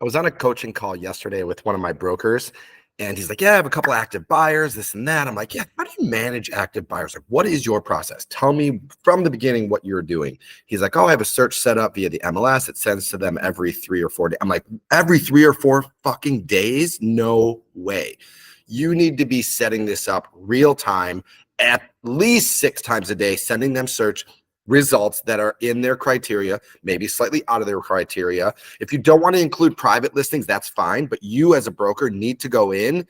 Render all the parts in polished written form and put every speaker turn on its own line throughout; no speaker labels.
I was on a coaching call yesterday with one of my brokers, and he's like, "Yeah, I have a couple active buyers, this and that." I'm like, "Yeah, how do you manage active buyers? Like, what is your process? Tell me from the beginning what you're doing." He's like, "Oh, I have a search set up via the MLS. It sends to them every 3 or 4 days." I'm like, "Every 3 or 4 fucking days? No way. You need to be setting this up real time, at least 6 times a day, sending them search results that are in their criteria, maybe slightly out of their criteria. If you don't want to include private listings, that's fine, but you as a broker need to go in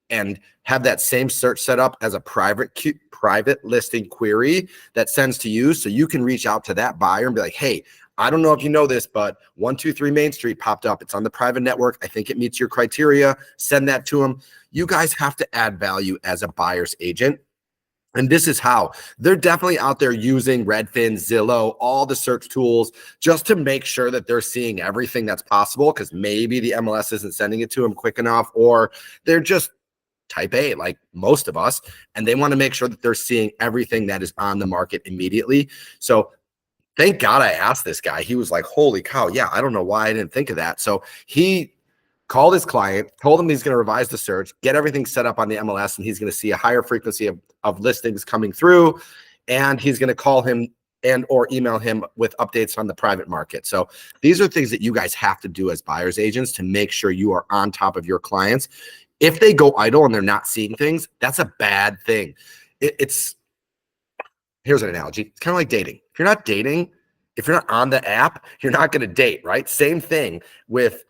and have that same search set up as a private listing query that sends to you, so you can reach out to that buyer and be like, "Hey, I don't know if you know this, but 123 Main Street popped up. It's on the private network. I think it meets your criteria." Send that to them. You guys have to add value as a buyer's agent. And this is how they're definitely out there using Redfin, Zillow, all the search tools just to make sure that they're seeing everything that's possible, because maybe the MLS isn't sending it to them quick enough, or they're just type A like most of us, and they want to make sure that they're seeing everything that is on the market immediately. So thank God I asked this guy. He was like, "Holy cow, yeah, I don't know why I didn't think of that." So he called his client, told him he's going to revise the search, get everything set up on the MLS, and he's going to see a higher frequency of listings coming through. And he's going to call him and or email him with updates on the private market. So these are things that you guys have to do as buyer's agents to make sure you are on top of your clients. If they go idle and they're not seeing things, that's a bad thing. It's Here's an analogy. It's kind of like dating. If you're not dating, if you're not on the app, you're not going to date, right? Same thing with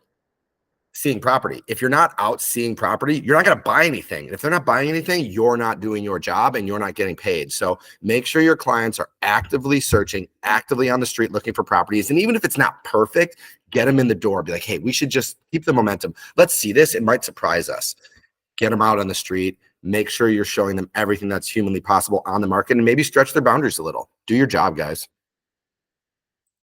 seeing property. If you're not out seeing property, you're not going to buy anything. If they're not buying anything, you're not doing your job and you're not getting paid. So make sure your clients are actively searching, actively on the street looking for properties. And even if it's not perfect, get them in the door. Be like, "Hey, we should just keep the momentum. Let's see this. It might surprise us." Get them out on the street. Make sure you're showing them everything that's humanly possible on the market, and maybe stretch their boundaries a little. Do your job, guys.